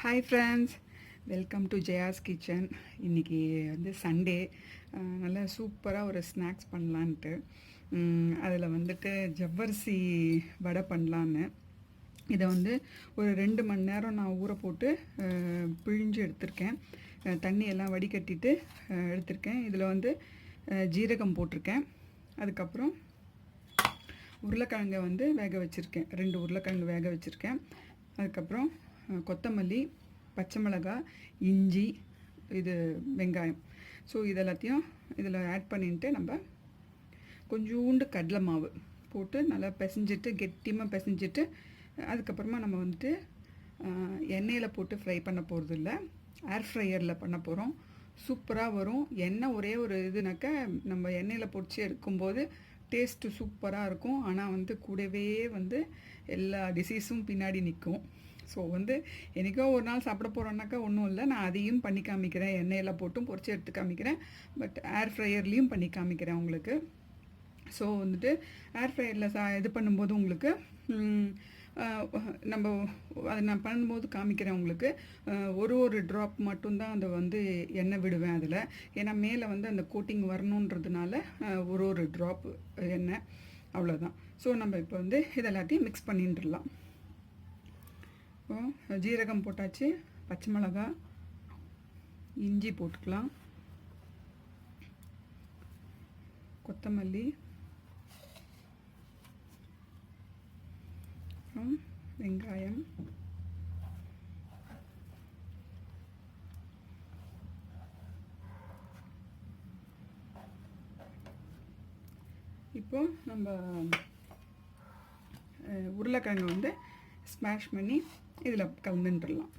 Hi friends, welcome to Jaya's kitchen. இன்றைக்கி வந்து Sunday, நல்லா சூப்பராக ஒரு ஸ்நாக்ஸ் பண்ணலான்ட்டு அதில் வந்துட்டு ஜவ்வரிசி வடை பண்ணலான்னு இதை வந்து ஒரு 2 மணி நேரம் நான் ஊற போட்டு பிழிஞ்சு எடுத்திருக்கேன். தண்ணியெல்லாம் வடிகட்டிட்டு எடுத்திருக்கேன். இதில் வந்து ஜீரகம் போட்டிருக்கேன். அதுக்கப்புறம் உருளைக்கிழங்கை வந்து வேக வச்சுருக்கேன். 2 உருளைக்கிழங்கு வேக வச்சுருக்கேன். அதுக்கப்புறம் கொத்தமல்லி, பச்சை மிளகாய், இஞ்சி, இது வெங்காயம். ஸோ இதெல்லாத்தையும் இதில் ஆட் பண்ணிட்டு நம்ம கொஞ்சோண்டு கடலை மாவு போட்டு நல்லா பிசைஞ்சிட்டு கெட்டியமாக பிசைஞ்சிட்டு அதுக்கப்புறமா நம்ம வந்துட்டு எண்ணெயில் போட்டு ஃப்ரை பண்ண போகிறது இல்லை, ஏர் ஃப்ரையரில் பண்ண போகிறோம். சூப்பராக வரும். எண்ணெய் ஒரே ஒரு இதுனாக்கா நம்ம எண்ணெயில் பொடிச்சு எடுக்கும்போது டேஸ்ட்டு சூப்பராக இருக்கும். ஆனால் வந்து கூடவே வந்து எல்லா டிசீஸும் பின்னாடி நிற்கும். ஸோ வந்து என்றைக்கோ ஒரு நாள் சாப்பிட போகிறோன்னாக்கா ஒன்றும் இல்லை, நான் அதையும் பண்ணி காமிக்கிறேன். எண்ணெயில் போட்டும் பொரிச்சு எடுத்து காமிக்கிறேன், பட் ஏர் ஃப்ரையர்லேயும் பண்ணி காமிக்கிறேன் உங்களுக்கு. ஸோ வந்துட்டு ஏர் ஃப்ரையரில் இது பண்ணும்போது உங்களுக்கு நம்ம அதை நான் பண்ணும்போது காமிக்கிறேன் உங்களுக்கு. ஒரு ட்ராப் மட்டும்தான் அதை வந்து எண்ணெய் விடுவேன் அதில். ஏன்னா மேலே வந்து அந்த கோட்டிங் வரணுன்றதுனால ஒரு ட்ராப் எண்ணெய், அவ்வளோதான். ஸோ நம்ம இப்போ வந்து இதெல்லாத்தையும் மிக்ஸ் பண்ணிட்டுடலாம். இப்போ ஜீரகம் போட்டாச்சு, பச்சை மிளகாய், இஞ்சி போட்டுக்கலாம், கொத்தமல்லி, வெங்காயம், இப்போ நம்ம உருளைக்கிழங்கு வந்து ஸ்மாஷ் பண்ணி இதில் கலந்துட்டுடலாம்.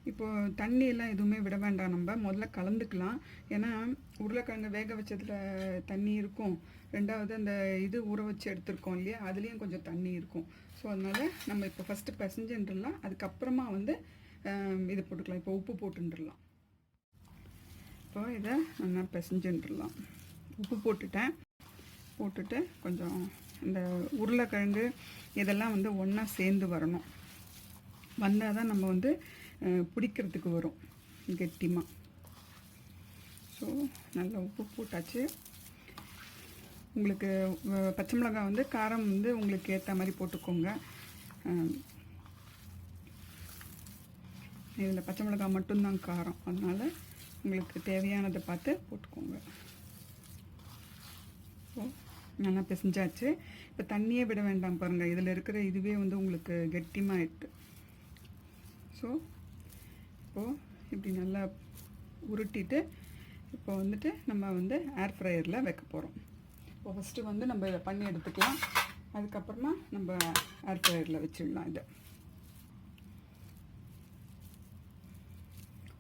இப்போ தண்ணியெல்லாம் எதுவுமே விட வேண்டாம், நம்ம முதல்ல கலந்துக்கலாம். ஏன்னா உருளைக்கிழங்கு வேக வச்சதில் தண்ணி இருக்கும், ரெண்டாவது அந்த இது ஊற வச்சு எடுத்துருக்கோம் இல்லையா, அதுலேயும் கொஞ்சம் தண்ணி இருக்கும். ஸோ அதனால் நம்ம இப்போ ஃபஸ்ட்டு பிசைஞ்சுட்டுலாம், அதுக்கப்புறமா வந்து இது போட்டுக்கலாம். இப்போ உப்பு போட்டுடலாம். இப்போ இதை நல்லா பிசைஞ்சுட்டுலாம். உப்பு போட்டுட்டு கொஞ்சம் இந்த உருளைக்கிழங்கு இதெல்லாம் வந்து ஒன்றா சேர்ந்து வரணும். வந்தால் தான் நம்ம வந்து பிடிக்கிறதுக்கு வரும் கெட்டிமாக. ஸோ நல்லா உப்பு போட்டாச்சு. உங்களுக்கு பச்சை மிளகாய் வந்து காரம் வந்து உங்களுக்கு ஏற்ற மாதிரி போட்டுக்கோங்க. இதில் பச்சை மிளகாய் மட்டும்தான் காரம், அதனால் உங்களுக்கு தேவையானதை பார்த்து போட்டுக்கோங்க. ஸோ நல்லா பிசைஞ்சாச்சு. இப்போ தண்ணியே விட வேண்டாம் பாருங்கள், இதில் இருக்கிற இதுவே வந்து உங்களுக்கு கெட்டிமாகிட்டு. ஸோ இப்போது இப்படி நல்லா உருட்டிட்டு இப்போ வந்துட்டு நம்ம வந்து ஏர் ஃப்ரையரில் வைக்க போகிறோம். இப்போ ஃபஸ்ட்டு வந்து நம்ம இதை பண்ணி எடுத்துக்கலாம், அதுக்கப்புறமா நம்ம ஏர் ஃப்ரையரில் வச்சிடலாம். இதை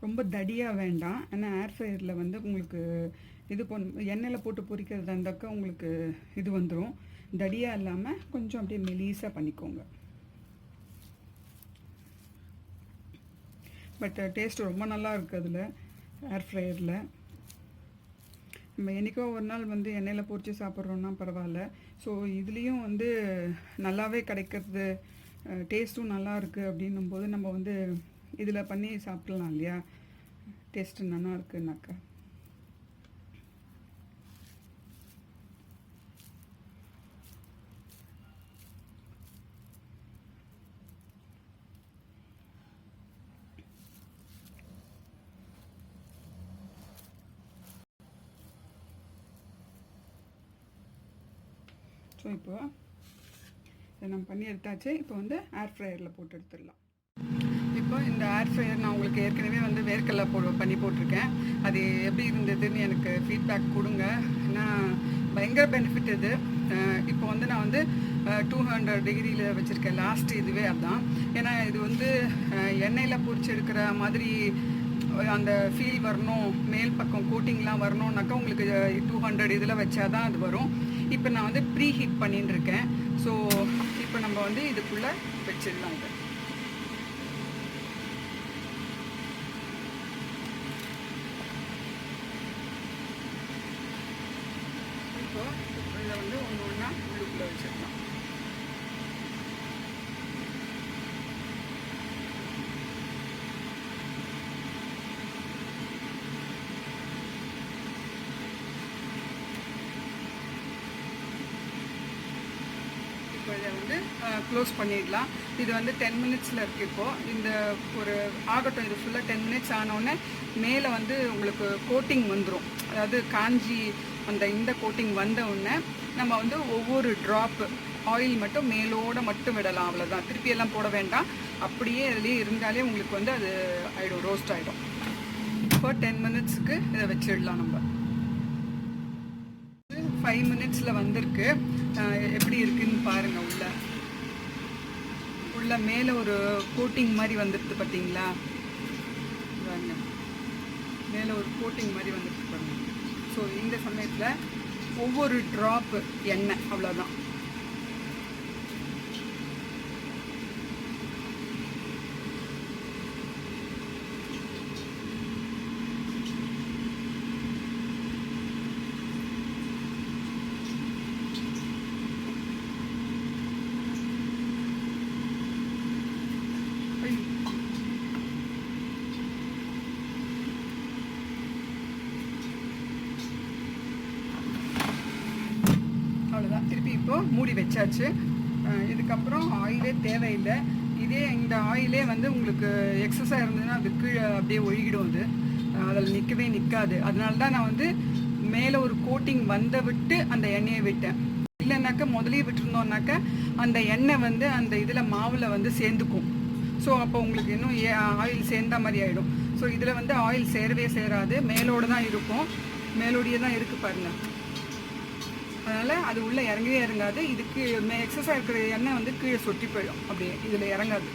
ரொம்ப தடியாக வேண்டாம், ஆனால் ஏர் ஃப்ரையரில் வந்து உங்களுக்கு இது எண்ணெயில் போட்டு பொரிக்கிறதா இருந்தாக்கா உங்களுக்கு இது வந்துடும். தடியாக இல்லாமல் கொஞ்சம் அப்படியே மெலீஸாக பண்ணிக்கோங்க. பட் டேஸ்ட் ரொம்ப நல்லா இருக்குது அதில் ஏர் ஃப்ரையரில். நம்ம என்றைக்கோ ஒரு நாள் வந்து எண்ணெயில் பொரித்து சாப்பிட்றோன்னா பரவாயில்ல. ஸோ இதுலேயும் வந்து நல்லாவே கிடைக்கிறது, டேஸ்ட்டும் நல்லா இருக்குது அப்படின்னும் போது நம்ம வந்து இதில் பண்ணி சாப்பிட்லாம் இல்லையா, டேஸ்ட்டு நல்லா இருக்குன்னாக்கா. ஸோ இப்போ இதை நம்ம பண்ணி எடுத்தாச்சு. இப்போ வந்து ஏர் ஃப்ரையரில் போட்டு எடுத்துடலாம். இப்போ இந்த ஏர் ஃப்ரையர் நான் உங்களுக்கு ஏற்கனவே வந்து வேர்க்கடலை பண்ணி போட்டிருக்கேன். அது எப்படி இருந்ததுன்னு எனக்கு ஃபீட்பேக் கொடுங்க. ஏன்னா பயங்கர பெனிஃபிட் இது. இப்போ வந்து நான் வந்து 200 டிகிரியில் வச்சுருக்கேன். லாஸ்ட் இதுவே அதுதான். ஏன்னா இது வந்து எண்ணெயில் பொரிச்சு எடுக்கிற மாதிரி அந்த ஃபீல் வரணும், மேல் பக்கம் கோட்டிங்லாம் வரணும்னாக்கா உங்களுக்கு 200 இதில் வச்சா தான் அது வரும். இப்போ நான் வந்து ப்ரீ ஹீட் பண்ணிட்டு இருக்கேன். ஸோ இப்போ நம்ம வந்து இதுக்குள்ளே வச்சிடலாம். இது இப்போ இதை வந்து ஒன்று ஒன்றா உள்ளுக்குள்ளே வச்சிடலாம். இப்போ இதை வந்து க்ளோஸ் பண்ணிடலாம். இது வந்து 10 மினிட்ஸில் இருக்குது. இப்போது இந்த ஒரு ஆகட்டும், இது ஃபுல்லாக 10 மினிட்ஸ் ஆனோடனே மேலே வந்து உங்களுக்கு கோட்டிங் வந்துடும். அதாவது காஞ்சி அந்த இந்த கோட்டிங் வந்த உடனே நம்ம வந்து ஒவ்வொரு ட்ராப்பு ஆயில் மட்டும் மேலோடு மட்டும் விடலாம். அவ்வளோதான், திருப்பியெல்லாம் போட வேண்டாம். அப்படியே அதுலேயே இருந்தாலே உங்களுக்கு வந்து அது ஆகிடும், ரோஸ்ட் ஆகிடும். இப்போ 10 மினிட்ஸுக்கு இதை வச்சிடலாம். நம்ம 5 மினிட்ஸில் வந்திருக்கு. எப்படி இருக்குன்னு பாருங்கள். உள்ள மேலே ஒரு கோட்டிங் மாதிரி வந்துடுது பார்த்தீங்களா? பாருங்க, மேலே ஒரு கோட்டிங் மாதிரி வந்துடுது பாருங்க. ஸோ இந்த சமயத்தில் ஒவ்வொரு ட்ராப்பு எண்ணெய், அவ்வளோதான். அவ்வளோதான், திருப்பி இப்போது மூடி வச்சாச்சு. இதுக்கப்புறம் ஆயிலே தேவையில்லை. இந்த ஆயிலே வந்து உங்களுக்கு எக்ஸஸாக இருந்ததுன்னா அது கீழே அப்படியே ஒழுகிடும். அதில் நிற்கவே நிற்காது. அதனால தான் நான் வந்து மேலே ஒரு கோட்டிங் விட்டு அந்த எண்ணெயை விட்டேன். இல்லைன்னாக்கா முதலே விட்டுருந்தோம்னாக்கா அந்த எண்ணெய் வந்து அந்த இதில் மாவில் வந்து சேர்ந்துக்கும். ஸோ அப்போ உங்களுக்கு இன்னும் ஆயில் சேர்ந்த மாதிரி ஆகிடும். ஸோ இதில் வந்து ஆயில் சேரவே சேராது, மேலோடு தான் இருக்கும். மேலோடையே தான் இருக்குது பாருங்கள். அதனால் அது உள்ளே இறங்கவே இறங்காது. இதுக்கு எக்ஸஸாக இருக்கிற எண்ணெய் வந்து கீழே சொட்டி போயிடும், அப்படியே இதில் இறங்காது.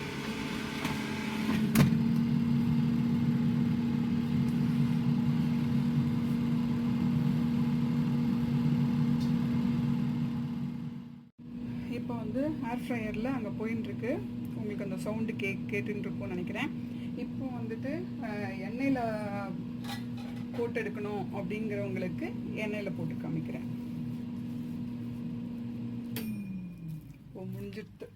இப்போ வந்து ஏர் ஃப்ரையரில் அங்கே போயின்ட்டுருக்கு. உங்களுக்கு அந்த சவுண்டு கேட்டுருக்கும்னு நினைக்கிறேன். இப்போ வந்துட்டு எண்ணெயில் போட்டு எடுக்கணும் அப்படிங்கிறவங்களுக்கு எண்ணெயில் போட்டு காமிக்கிறேன். முடிஞ்சிட்டு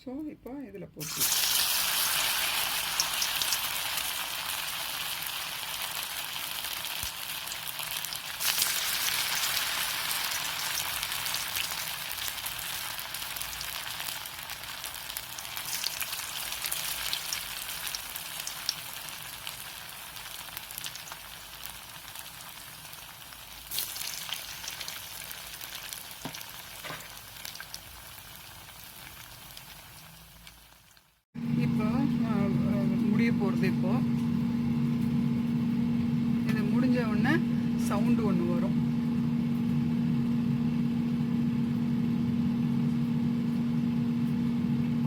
ஸோ இப்போ இதில் போட்டு முடிய போகிறது. இப்போது இது முடிஞ்ச உடனே சவுண்டு ஒன்று வரும்.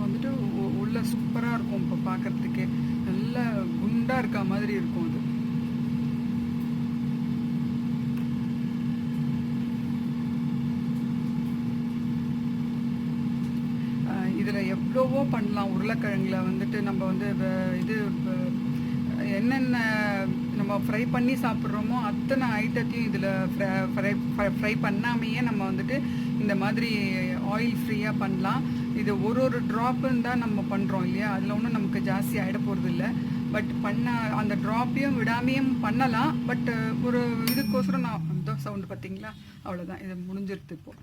வந்துட்டு உள்ள சூப்பராக இருக்கும். இப்போ பார்க்குறதுக்கே நல்லா குண்டாக இருக்க மாதிரி இருக்கும். அது இதில் எவ்வளவோ பண்ணலாம். உருளைக்கிழங்குல வந்துட்டு நம்ம வந்து இது என்னென்ன நம்ம ஃப்ரை பண்ணி சாப்பிட்றோமோ அத்தனை ஐட்டத்தையும் இதில் ஃப்ரை பண்ணாமையே நம்ம வந்துட்டு இந்த மாதிரி ஆயில் ஃப்ரீயாக பண்ணலாம். இது ஒரு ட்ராப்புன்னு தான் நம்ம பண்ணுறோம் இல்லையா? அதில் ஒன்றும் நமக்கு ஜாஸ்தி ஆகிட போகிறது இல்லை. பட் அந்த ட்ராப்பையும் விடாமையும் பண்ணலாம். பட் ஒரு இதுக்கோசரம் நான் அந்த சவுண்டு பார்த்தீங்களா? அவ்வளோதான், இது முடிஞ்சிருது. இப்போது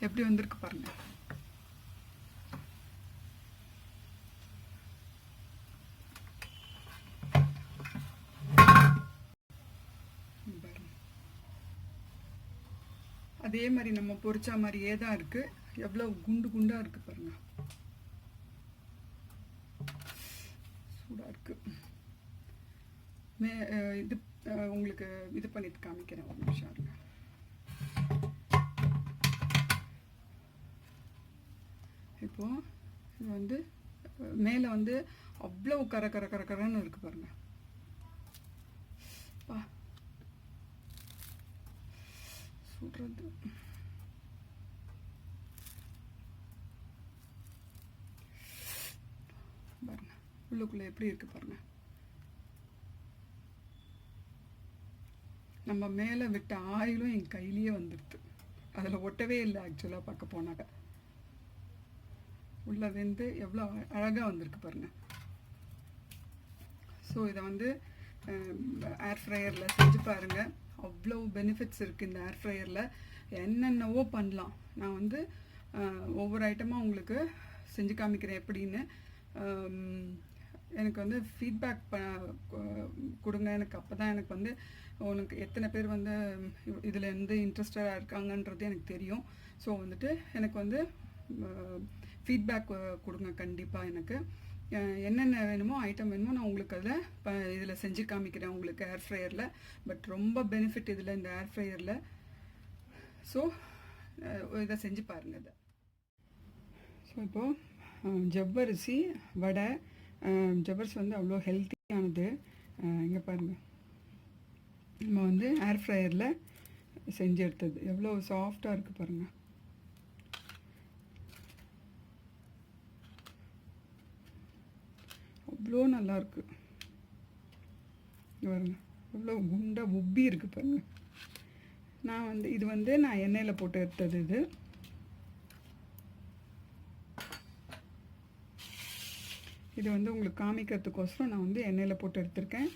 எப்படி வந்திருக்கு பாருங்கள். அதே மாதிரி நம்ம பொரிச்சா மாதிரியே தான் இருக்குது. எவ்வளோ குண்டாக இருக்குது பாருங்கள். சூடாக இருக்குது. இது உங்களுக்கு இது பண்ணிட்டு காமிக்கிறேன், ஒரு நிமிஷம் இருங்க. இப்போது இது வந்து மேலே வந்து அவ்வளோ கரன்னு இருக்குது பாருங்கள். சுடுறது உள்ளுக்குள்ளே எப்படி இருக்குது பாருங்கள். நம்ம மேலே விட்ட ஆயிலும் என் கையிலேயே வந்துடுது. அதில் ஒட்டவே இல்லை ஆக்சுவலாக பார்க்க போனாக்க. உள்ளே வெந்து எவ்வளோ அழகாக வந்திருக்கு பாருங்கள். ஸோ இதை வந்து ஏர் ஃப்ரையரில் செஞ்சு பாருங்கள். அவ்வளோ பெனிஃபிட்ஸ் இருக்குது இந்த ஏர் ஃப்ரையரில். என்னென்னவோ பண்ணலாம். நான் வந்து ஒவ்வொரு ஐட்டமாக உங்களுக்கு செஞ்சு காமிக்கிறேன் எப்படின்னு. எனக்கு வந்து ஃபீட்பேக் கொடுங்க. எனக்கு அப்போ தான் எனக்கு வந்து உனக்கு எத்தனை பேர் வந்து இதில் இருந்து இன்ட்ரெஸ்டடாக இருக்காங்கன்றது எனக்கு தெரியும். ஸோ வந்துட்டு எனக்கு வந்து ஃபீட்பேக் கொடுங்க கண்டிப்பாக. எனக்கு என்னென்ன வேணுமோ ஐட்டம் வேணுமோ நான் உங்களுக்கு அதில் இதில் செஞ்சு காமிக்கிறேன் உங்களுக்கு ஏர் ஃப்ரையரில். பட் ரொம்ப பெனிஃபிட் இதில் இந்த ஏர் ஃப்ரையரில். ஸோ இதை செஞ்சு பாருங்கள் இதை. ஸோ இப்போது ஜவ்வரிசி வடை. ஜவ்வரிசி வந்து அவ்வளோ ஹெல்த்தியானது. இங்கே பாருங்கள், நம்ம வந்து ஏர் ஃப்ரையரில் செஞ்சு எடுத்தது எவ்வளோ சாஃப்டாக இருக்குது பாருங்கள். அவ்வளோ நல்லாயிருக்கு பாருங்க. எவ்வளோ குண்டாக உப்பி இருக்குது பாருங்கள். நான் வந்து இது வந்து நான் எண்ணெயில் போட்டு எடுத்தது. இது வந்து உங்களுக்கு காமிக்கிறதுக்கோசரம் நான் வந்து எண்ணெயில் போட்டு எடுத்திருக்கேன்.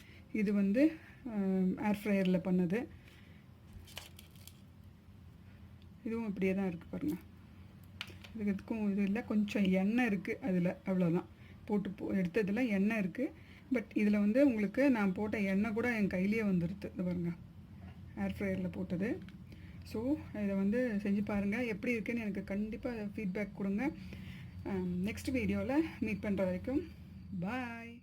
இது வந்து ஏர் ஃப்ரையரில் பண்ணது. இதுவும் இப்படியே தான் இருக்குது பாருங்கள். இதுக்கும் இது இல்லை, கொஞ்சம் எண்ணெய் இருக்குது அதில், அவ்வளோதான். போட்டு எடுத்ததில் எண்ணெய் இருக்குது. பட் இதில் வந்து உங்களுக்கு நான் போட்ட எண்ணெய் கூட என் கையிலேயே வந்துடுது. இது பாருங்கள், ஏர் ஃப்ரையரில் போட்டது. ஸோ இதை வந்து செஞ்சு பாருங்கள். எப்படி இருக்குன்னு எனக்கு கண்டிப்பாக ஃபீட்பேக் கொடுங்க. நெக்ஸ்ட் வீடியோவில் மீட் பண்ணுற வரைக்கும் பாய்.